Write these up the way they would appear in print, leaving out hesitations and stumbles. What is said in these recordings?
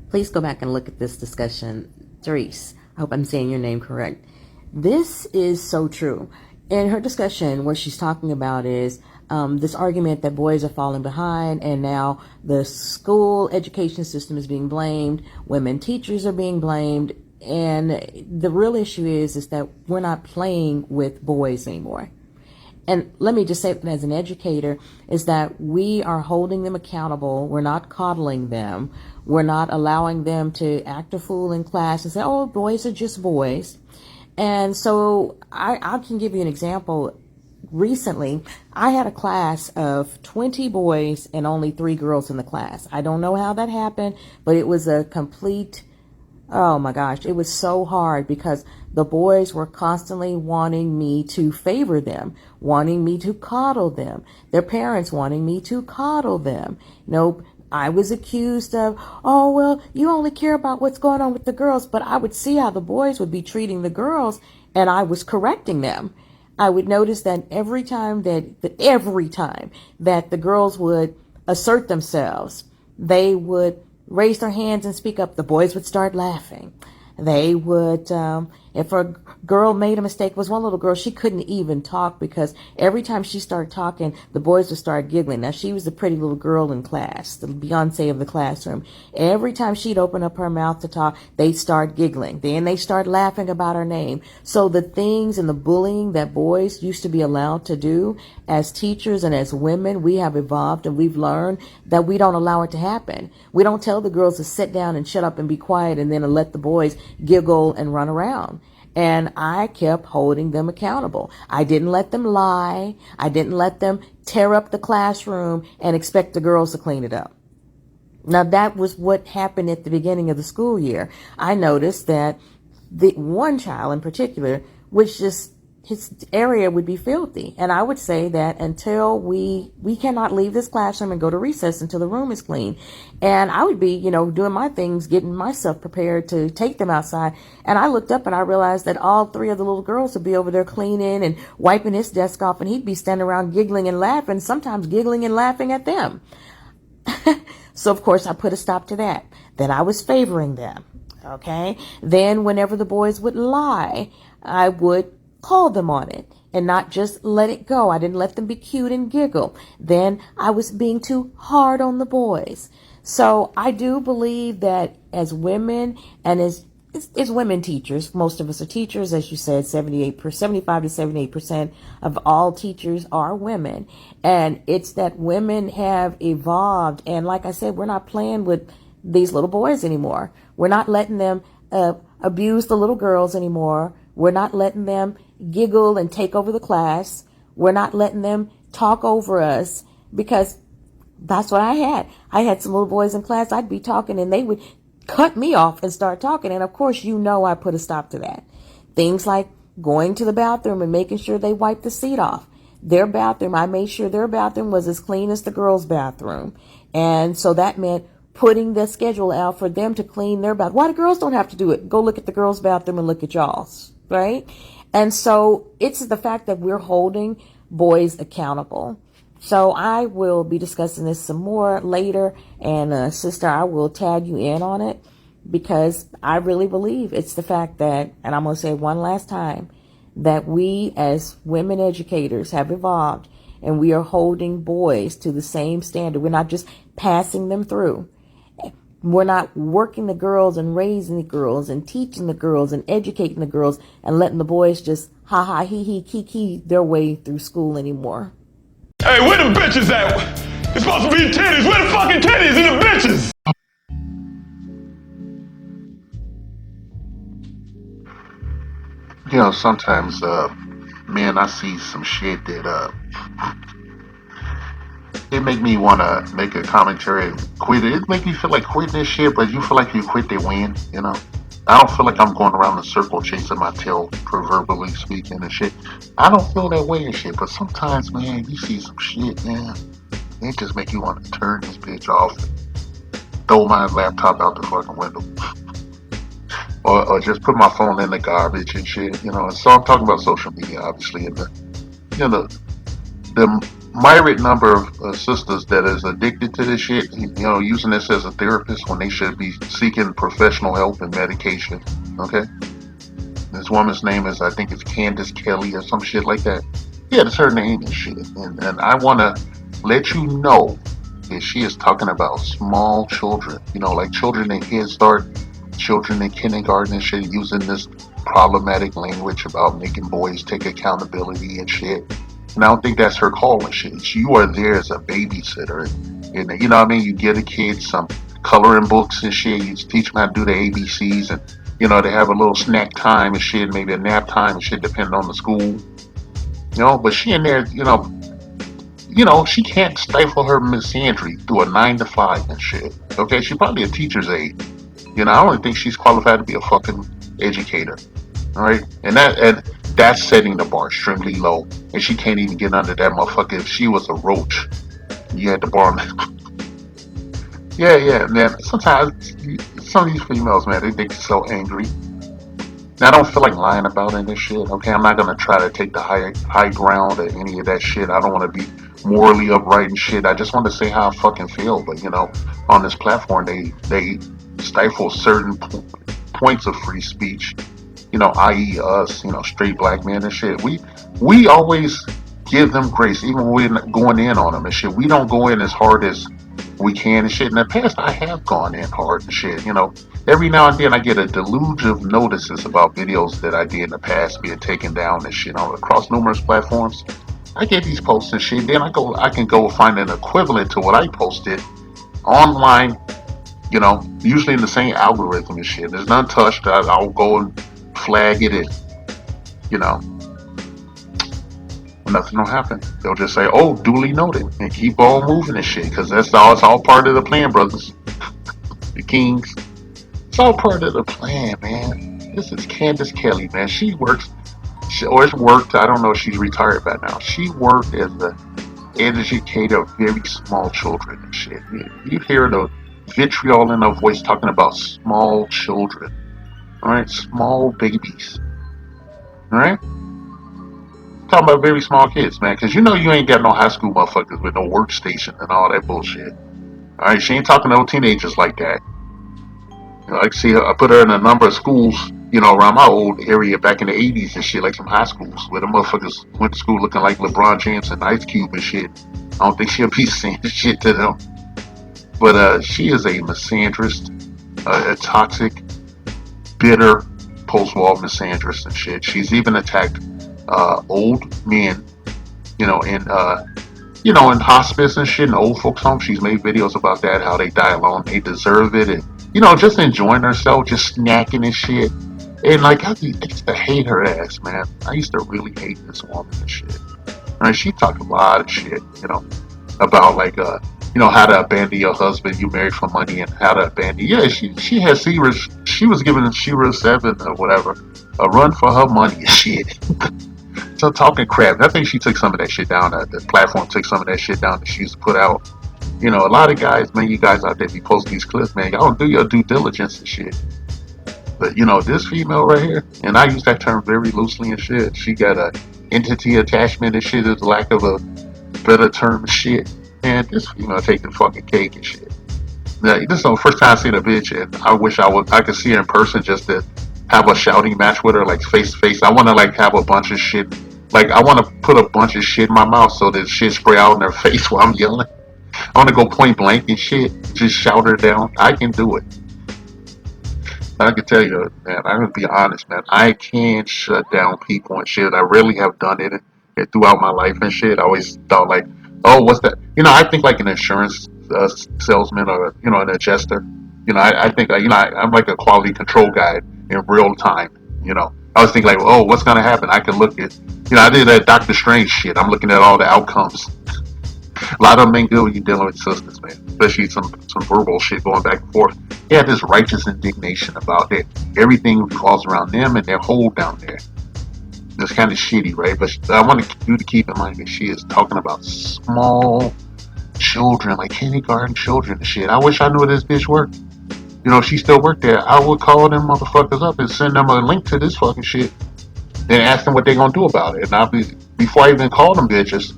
Please go back and look at this discussion. Therese, I hope I'm saying your name correct. This is so true. In her discussion, what she's talking about is this argument that boys are falling behind, and now the school education system is being blamed, women teachers are being blamed, and the real issue is that we're not playing with boys anymore. And let me just say that as an educator, is that we are holding them accountable. We're not coddling them. We're not allowing them to act a fool in class and say, oh, boys are just boys. And so I can give you an example. Recently, I had a class of 20 boys and only 3 girls in the class. I don't know how that happened, but it was a complete, oh my gosh, it was so hard because the boys were constantly wanting me to favor them, wanting me to coddle them, their parents wanting me to coddle them. I was accused of, oh, well, you only care about what's going on with the girls. But I would see how the boys would be treating the girls, and I was correcting them. I would notice that every time that the girls would assert themselves, they would raise their hands and speak up. The boys would start laughing. They would, if a girl made a mistake, was one little girl, she couldn't even talk because every time she started talking, the boys would start giggling. Now, she was the pretty little girl in class, the Beyonce of the classroom. Every time she'd open up her mouth to talk, they'd start giggling. Then they start laughing about her name. So the things and the bullying that boys used to be allowed to do, as teachers and as women, we have evolved and we've learned that we don't allow it to happen. We don't tell the girls to sit down and shut up and be quiet and then let the boys giggle and run around. And I kept holding them accountable. I didn't let them lie. I didn't let them tear up the classroom and expect the girls to clean it up. Now, that was what happened at the beginning of the school year. I noticed that the one child in particular was just, his area would be filthy. And I would say that until we cannot leave this classroom and go to recess until the room is clean. And I would be, doing my things, getting myself prepared to take them outside. And I looked up and I realized that all 3 of the little girls would be over there cleaning and wiping his desk off, and he'd be standing around giggling and laughing, sometimes giggling and laughing at them. So, of course, I put a stop to that. Then I was favoring them. Okay. Then whenever the boys would lie, I would call them on it and not just let it go. I didn't let them be cute and giggle. Then I was being too hard on the boys. So I do believe that as women and as women teachers, most of us are teachers, as you said, 75 to 78% of all teachers are women. And it's that women have evolved. And like I said, we're not playing with these little boys anymore. We're not letting them abuse the little girls anymore. We're not letting them giggle and take over the class. We're not letting them talk over us, because that's what I had. I had some little boys in class. I'd be talking and they would cut me off and start talking. And of course, I put a stop to that. Things like going to the bathroom and making sure they wiped the seat off. Their bathroom, I made sure their bathroom was as clean as the girls' bathroom. And so that meant putting the schedule out for them to clean their bathroom. Why the girls don't have to do it? Go look at the girls' bathroom and look at y'all's, right? And so it's the fact that we're holding boys accountable. So I will be discussing this some more later. And sister, I will tag you in on it, because I really believe it's the fact that, and I'm going to say one last time, that we as women educators have evolved and we are holding boys to the same standard. We're not just passing them through. We're not working the girls and raising the girls and teaching the girls and educating the girls and letting the boys just ha ha he he kiki their way through school anymore. Hey, where the bitches at? It's supposed to be titties. Where the fucking titties and the bitches? Sometimes, man, I see some shit that it make me want to make a commentary and quit it. It make me feel like quitting this shit, but you feel like you quit, they win. I don't feel like I'm going around in a circle chasing my tail, proverbially speaking and shit. I don't feel that way and shit, but sometimes, man, you see some shit, man, it just make you want to turn this bitch off, throw my laptop out the fucking window, or just put my phone in the garbage and shit. And so I'm talking about social media, obviously, and the the myriad number of sisters that is addicted to this shit, using this as a therapist when they should be seeking professional help and medication. Okay, this woman's name is, I think it's Candace Kelly or some shit like that. Yeah, that's her name and shit. And I want to let you know that she is talking about small children, like children in Head Start, children in kindergarten and shit, using this problematic language about making boys take accountability and shit. And I don't think that's her call and shit. You are there as a babysitter. And you know what I mean? You get a kid some coloring books and shit. You teach them how to do the ABCs. And, they have a little snack time and shit, maybe a nap time and shit, depending on the school. But she in there, she can't stifle her misandry through a 9 to 5 and shit. Okay, she's probably a teacher's aide. I don't think she's qualified to be a fucking educator. All right, and that's setting the bar extremely low, and she can't even get under that motherfucker. If she was a roach, you had the bar. Yeah, man. Sometimes some of these females, man, they get so angry. Now, I don't feel like lying about any shit. Okay, I'm not gonna try to take the high ground at any of that shit. I don't want to be morally upright and shit. I just want to say how I fucking feel. But on this platform, they stifle certain points of free speech. I.e. us, straight black men and shit. We always give them grace, even when we're going in on them and shit. We don't go in as hard as we can and shit. In the past, I have gone in hard and shit. Every now and then I get a deluge of notices about videos that I did in the past being taken down and shit across numerous platforms. I get these posts and shit. Then I can go find an equivalent to what I posted online. Usually in the same algorithm and shit. There's none touched. I'll go and flag it and nothing will happen. They'll just say, "Oh, duly noted," and keep on moving and shit. Because it's all part of the plan, brothers. The kings. It's all part of the plan, man. This is Candace Kelly, man. She works, or it's worked. I don't know if she's retired by now. She worked as the educator of very small children and shit. You hear the vitriol in her voice talking about small children. Alright, small babies. Alright? Talking about very small kids, man. Because you ain't got no high school motherfuckers with no workstation and all that bullshit. Alright, she ain't talking to no teenagers like that. I put her in a number of schools, around my old area back in the 80s and shit, like some high schools, where the motherfuckers went to school looking like LeBron James and Ice Cube and shit. I don't think she'll be saying shit to them. But she is a misandrist, a toxic, bitter, post-war misandrist and shit. She's even attacked old men, in hospice and shit, in old folks' homes. She's made videos about that, how they die alone, they deserve it, and just enjoying herself, just snacking and shit. And I used to hate her ass, man. I used to really hate this woman and shit. And she talked a lot of shit, about how to abandon your husband you married for money and how to abandon. Yeah, she had she was giving Shira 7 or whatever a run for her money and shit. So talking crap. I think she took some of that shit down. The platform took some of that shit down that she used to put out. A lot of guys, man, you guys out there be posting these clips, man, y'all don't do your due diligence and shit. But this female right here, and I use that term very loosely and shit. She got a entity attachment and shit, is lack of a better term and shit. Man, this female take the fucking cake and shit. Now, this is the first time I seen a bitch, and I wish I could see her in person just to have a shouting match with her, like face to face. I want to have a bunch of shit. I want to put a bunch of shit in my mouth so that shit spray out in her face while I'm yelling. I want to go point blank and shit, just shout her down. I can do it. I can tell you, man, I'm going to be honest, man. I can shut down people and shit. I really have done it throughout my life and shit. I always thought oh, what's that? I think like an insurance salesman or, an adjuster. I think, I'm like a quality control guy in real time, I was thinking oh, what's going to happen? I can look at, I did that Doctor Strange shit. I'm looking at all the outcomes. A lot of them ain't good when you're dealing with sisters, man. Especially some verbal shit going back and forth. They have this righteous indignation about it. Everything revolves around them and their hold down there. It's kind of shitty, right? But I want you to keep in mind that she is talking about small children, like kindergarten children and shit. I wish I knew where this bitch worked. If she still worked there, I would call them motherfuckers up and send them a link to this fucking shit. Then ask them what they gonna do about it. And before I even call them bitches,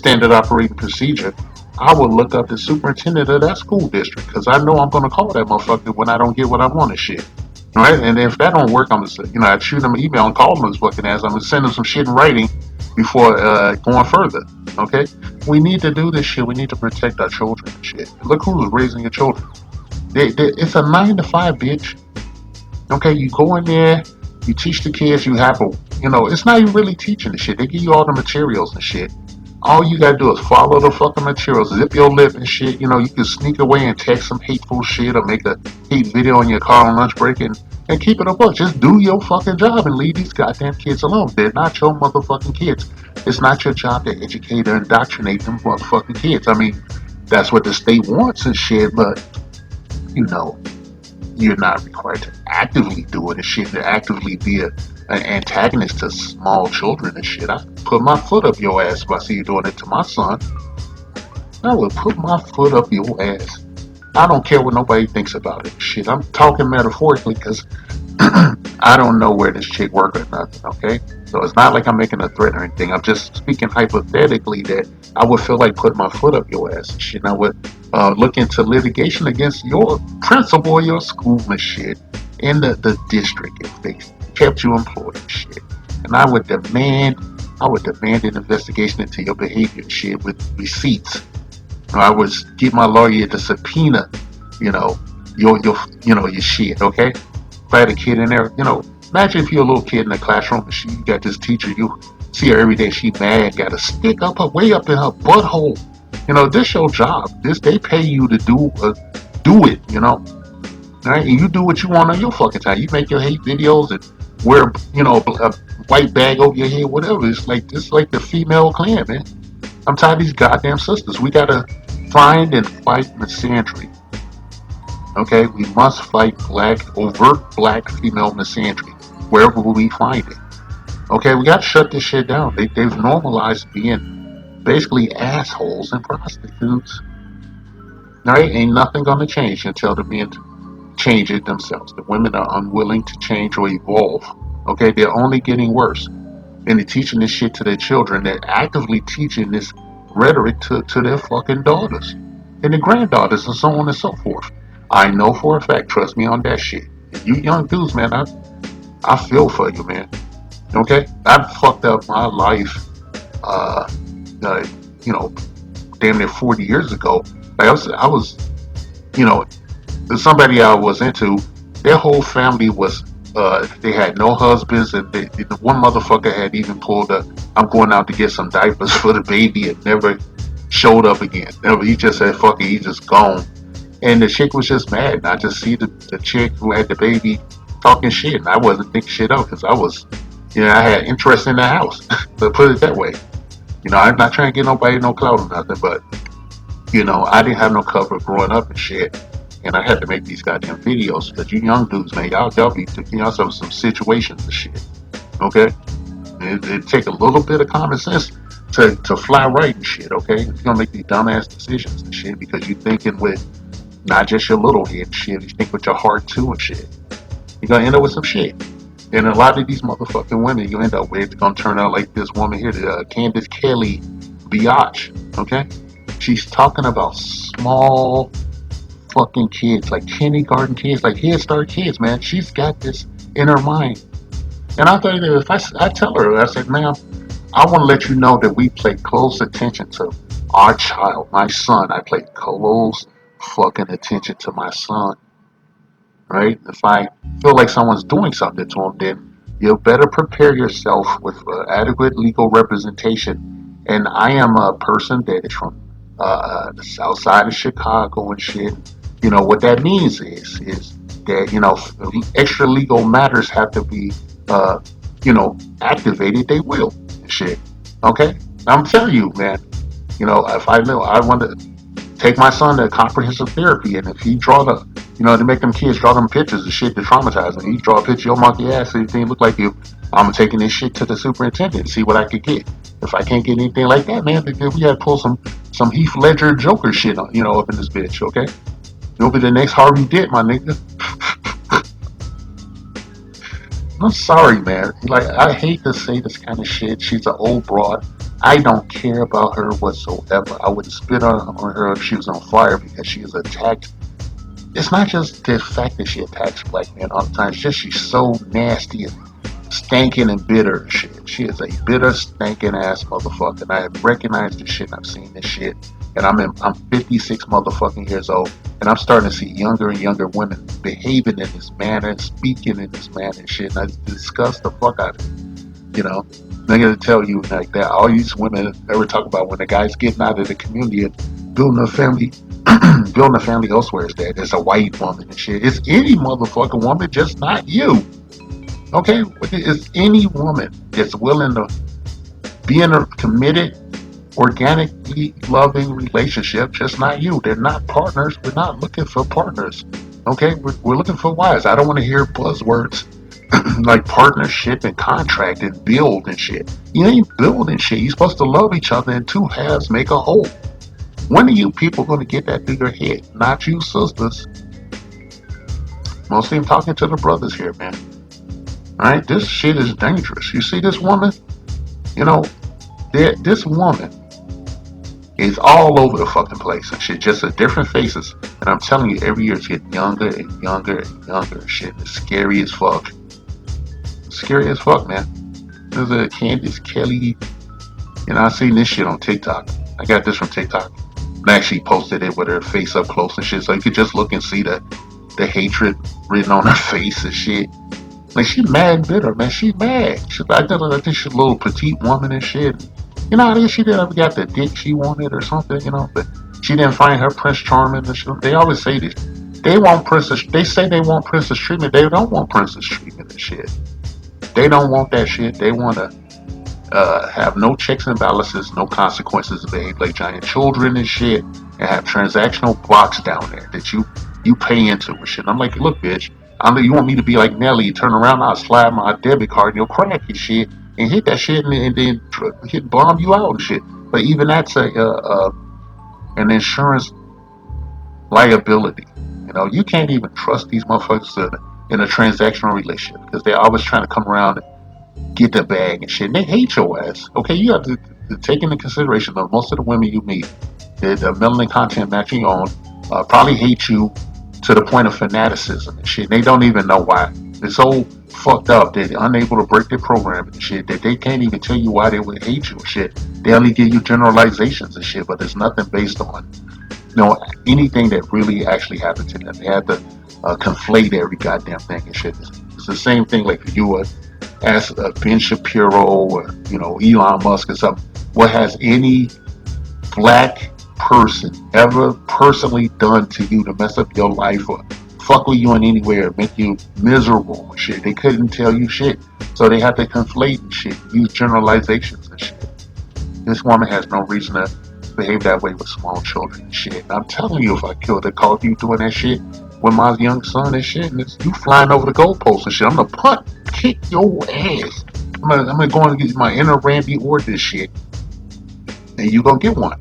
standard operating procedure, I would look up the superintendent of that school district because I know I'm going to call that motherfucker when I don't get what I want and shit. Right? And if that don't work, I'm just, I'd shoot him an email and call him his fucking ass. I'm going to send him some shit in writing before going further. Okay? We need to do this shit. We need to protect our children and shit. Look who's raising your children. It's a 9 to 5, bitch. Okay, you go in there, you teach the kids, you have a, it's not even really teaching the shit. They give you all the materials and shit. All you gotta do is follow the fucking materials, zip your lip and shit. You can sneak away and text some hateful shit or make a hate video in your car on lunch break and keep it a buck. Just do your fucking job and leave these goddamn kids alone. They're not your motherfucking kids. It's not your job to educate or indoctrinate them motherfucking kids. I mean, that's what the state wants and shit, but, you're not required to actively do it and shit, to actively be an antagonist to small children and shit. I put my foot up your ass if I see you doing it to my son. I would put my foot up your ass. I don't care what nobody thinks about it. Shit, I'm talking metaphorically because I don't know where this chick work or nothing, okay? So it's not like I'm making a threat or anything. I'm just speaking hypothetically that I would feel like putting my foot up your ass and shit. And I would look into litigation against your principal or your school and shit in the district if they kept you employed and shit. And I would demand an investigation into your behavior and shit with receipts. I would get my lawyer to subpoena, your shit, okay? If I had a kid in there, imagine if you're a little kid in the classroom and you got this teacher, you see her every day, she mad, got a stick up her way up in her butthole. This your job. They pay you to do it, right? And you do what you want on your fucking time. You make your hate videos and wear, a white bag over your head, whatever. It's like the female clan, man. I'm tired of these goddamn sisters. We gotta find and fight misandry. Okay, we must fight overt black female misandry wherever we find it. Okay, we gotta shut this shit down. They've normalized being basically assholes and prostitutes. Right? Ain't nothing gonna change until the men change it themselves. The women are unwilling to change or evolve. Okay, they're only getting worse. And they're teaching this shit to their children. They're actively teaching this rhetoric to their fucking daughters and their granddaughters and so on and so forth. I know for a fact, trust me on that shit. And you young dudes, man, I feel for you, man. Okay? I fucked up my life, damn near 40 years ago. Like I was, somebody I was into, their whole family was, they had no husbands, and the one motherfucker had even pulled I'm going out to get some diapers for the baby and never showed up again. He just said, fuck it, he's just gone. And the chick was just mad. And I just see the chick who had the baby talking shit, and I wasn't thinking shit up because I was, I had interest in the house. But put it that way. I'm not trying to get nobody no clout or nothing, but, I didn't have no cover growing up and shit. And I had to make these goddamn videos because you young dudes, man, y'all be taking yourself some situations and shit. Okay? It take a little bit of common sense to fly right and shit, okay? If you're gonna make these dumbass decisions and shit because you're thinking with not just your little head and shit, you think with your heart too and shit. You're gonna end up with some shit. And a lot of these motherfucking women you end up with gonna turn out like this woman here, Candace Kelly Biatch, okay? She's talking about small fucking kids, like kindergarten kids, like Head Start kids, man. She's got this in her mind. And I thought that if I tell her, I said, ma'am, I want to let you know that we pay close attention to our child, my son. I pay close fucking attention to my son, right? If I feel like someone's doing something to him, then you better prepare yourself with adequate legal representation. And I am a person that is from the south side of Chicago and shit. What that means is that, extra legal matters have to be, activated, they will and shit. Okay? I'm telling you, man, if I know I want to take my son to comprehensive therapy, and if he draw to make them kids draw them pictures of shit to traumatize them, he draw a picture of your monkey ass, anything look like you, I'm taking this shit to the superintendent and see what I could get. If I can't get anything like that, man, then we gotta pull some Heath Ledger Joker shit, up in this bitch, okay? You'll be the next Harvey Dent, my nigga. I'm sorry, man. Like, I hate to say this kind of shit. She's an old broad. I don't care about her whatsoever. I wouldn't spit on her if she was on fire because she is attacked. It's not just the fact that she attacks black men all the time. It's just she's so nasty and stinking and bitter and shit. She is a bitter, stinking ass motherfucker. And I have recognized this shit and I've seen this shit. And I'm 56 motherfucking years old. And I'm starting to see younger and younger women behaving in this manner and speaking in this manner and shit. And I disgust the fuck out of it. You know? They're gonna tell you like that. All these women ever talk about when the guy's getting out of the community and building a family, building a family elsewhere is that it's a white woman and shit. It's any motherfucking woman, just not you. Okay, it's any woman that's willing to be in a committed, organically loving relationship, just not you. They're not partners. We're not looking for partners. Okay, we're looking for wives. I don't want to hear buzzwords like partnership and contract and build and shit. You ain't building shit. You're supposed to love each other and two halves make a whole. When are you people going to get that through your head? Not you sisters. Mostly I'm talking to the brothers here, man. Alright, this shit is dangerous. You see this woman? You know, this woman is all over the fucking place and shit, just at different faces. And I'm telling you, every year it's getting younger and younger and younger and shit. It's scary as fuck. Scary as fuck, man. There's a Candace Kelly. You know, I seen this shit on TikTok. I got this from TikTok. And I actually posted it with her face up close and shit, so you could just look and see the hatred written on her face and shit. Like, she mad and bitter, man. She mad. I think she's a little petite woman and shit. You know, I think she didn't ever get the dick she wanted or something, you know, but she didn't find her Prince charming and shit. They always say this. They say they want princess treatment. They don't want princess treatment and shit. They don't want that shit. They want to have no checks and balances, no consequences, to behave like giant children and shit, and have transactional blocks down there that you pay into and shit. And I'm like, look, bitch, you want me to be like Nelly? Turn around, I'll slide my debit card and you'll crack your shit and hit that shit and then bomb you out and shit. But even that's an insurance liability. You know, you can't even trust these motherfuckers in a transactional relationship because they're always trying to come around and get the bag and shit. And they hate your ass. Okay, you have to take into consideration that most of the women you meet, the melanin content matching on, probably hate you to the point of fanaticism and shit. They don't even know why. They're so fucked up. They're unable to break their program and shit that they can't even tell you why they would hate you and shit. They only give you generalizations and shit, but there's nothing based on, you know, anything that really actually happened to them. They have to conflate every goddamn thing and shit. It's the same thing like if you would ask Ben Shapiro or, you know, Elon Musk or something, what has any black person ever personally done to you to mess up your life or fuck with you in any way or make you miserable and shit? They couldn't tell you shit. So they have to conflate and shit, use generalizations and shit. This woman has no reason to behave that way with small children and shit. And I'm telling you, if I killed her, caught you doing that shit with my young son and shit, and you flying over the goalposts and shit, I'm gonna kick your ass. I'm gonna go and get my inner Randy Orton shit, and you gonna get one.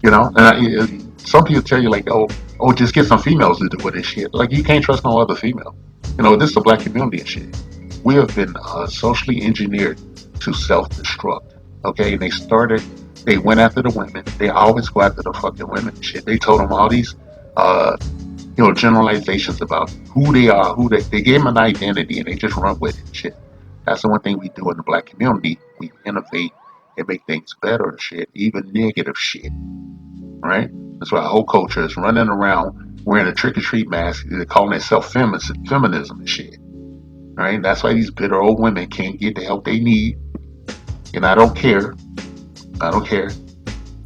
You know, and some people tell you like, oh, just get some females to do with this shit. Like, you can't trust no other female. You know, this is a black community and shit. We have been socially engineered to self-destruct. Okay, and they went after the women. They always go after the fucking women and shit. They told them all these, you know, generalizations about who they are, they gave them an identity and they just run with it and shit. That's the one thing we do in the black community. We innovate and make things better and shit, even negative shit. Right? That's why our whole culture is running around wearing a trick-or-treat mask. They're calling itself feminism and shit. Right? That's why these bitter old women can't get the help they need. And I don't care.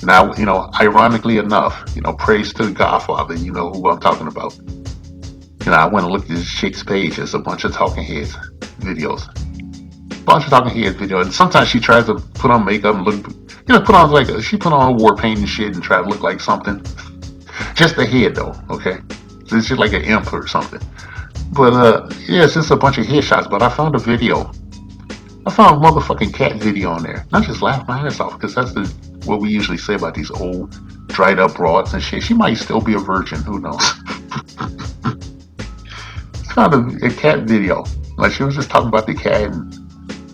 Now, you know, ironically enough, you know, praise to the Godfather, you know who I'm talking about. You know, I went and looked at this chick's page. There's a bunch of talking heads videos. And sometimes she tries to put on makeup and look, you know, she put on war paint and shit and try to look like something. Just the head though, okay? So it's just like an imp or something. But yeah, it's just a bunch of headshots. But I found a video. I found a motherfucking cat video on there. I just laughed my ass off because that's what we usually say about these old, dried up broads and shit. She might still be a virgin. Who knows? It's found a cat video. Like, she was just talking about the cat and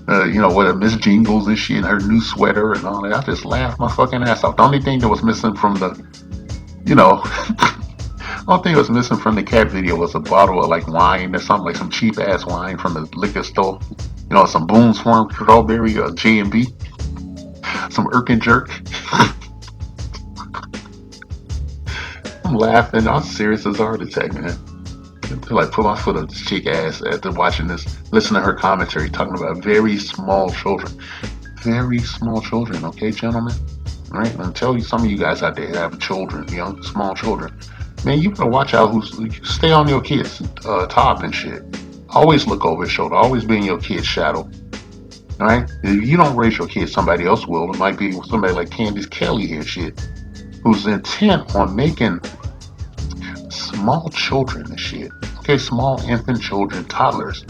with a Miss Jingles and shit, and her new sweater and all that. I just laughed my fucking ass off. The only thing that was missing from the, you know, the only thing that was missing from the cat video was a bottle of like wine or something, like some cheap ass wine from the liquor store. Some Boone's Farm strawberry, J&B, some Irk Jerk. I'm laughing. I'm serious as a heart attack, man. To like put my foot up this chick ass after watching this, listen to her commentary talking about very small children. Very small children, okay, gentlemen? All right, I'm telling you, some of you guys out there have children, young, small children. Man, you better watch out stay on your kids' top and shit. Always look over his shoulder. Always be in your kid's shadow. All right? If you don't raise your kids, somebody else will. It might be somebody like Candace Kelly here, shit, who's intent on making small children and shit. Okay, small infant children, toddlers,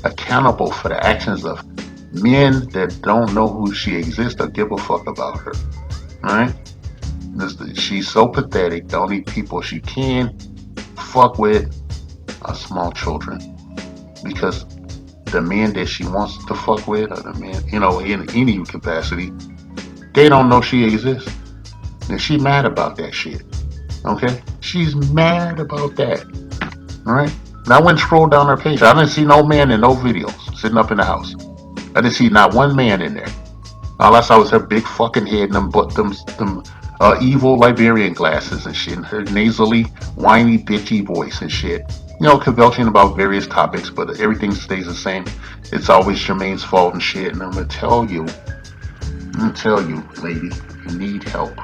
accountable for the actions of men that don't know who she exists or give a fuck about her. Alright? She's so pathetic. The only people she can fuck with are small children. Because the men that she wants to fuck with, or the men, in any capacity, they don't know she exists. And she mad about that shit. Okay? She's mad about that. Alright? And I went and scrolled down her page. I didn't see no man in no videos sitting up in the house. I didn't see not one man in there. All I saw was her big fucking head and them evil Liberian glasses and shit, and her nasally, whiny, bitchy voice and shit. Convulsing about various topics, but everything stays the same. It's always Jermaine's fault and shit. And I'm gonna tell you, lady, you need help.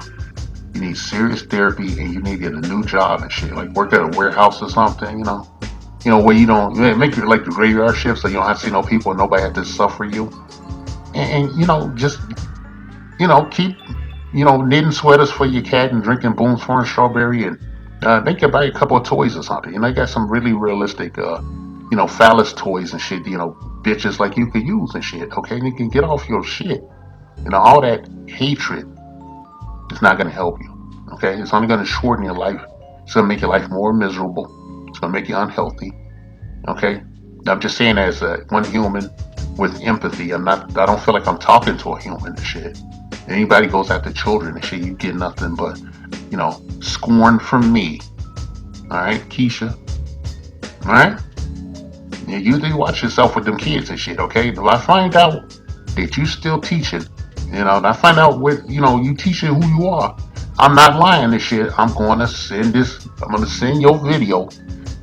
You need serious therapy, and you need to get a new job and shit. Like work at a warehouse or something, where you don't make it like the graveyard shift, so you don't have to see no people and nobody has to suffer you. And just keep knitting sweaters for your cat and drinking Boone's Farm strawberry, and they could buy a couple of toys or something. I got some really realistic phallus toys and shit, bitches like you could use and shit. Okay, and you can get off your shit. All that hatred is not going to help you. Okay, it's only going to shorten your life. It's going to make your life more miserable. It's going to make you unhealthy. Okay, I'm just saying as one human with empathy. I don't feel like I'm talking to a human and shit. Anybody goes after children and shit, you get nothing but, scorn from me. Alright, Keisha? Alright? Yeah, you do watch yourself with them kids and shit, okay? If I find out that you still teaching, and I find out what, you teaching who you are, I'm not lying and shit. I'm going to send your video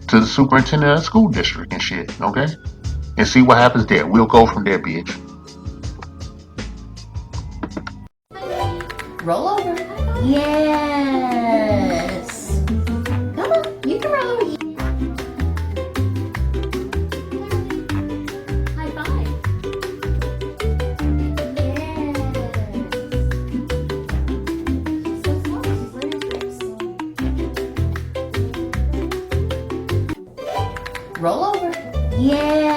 to the superintendent of the school district and shit, okay? And see what happens there. We'll go from there, bitch. Roll over. Yes. Come on, you can roll over. High five. Yes. So slow, she's learning tricks. Roll over. Yes.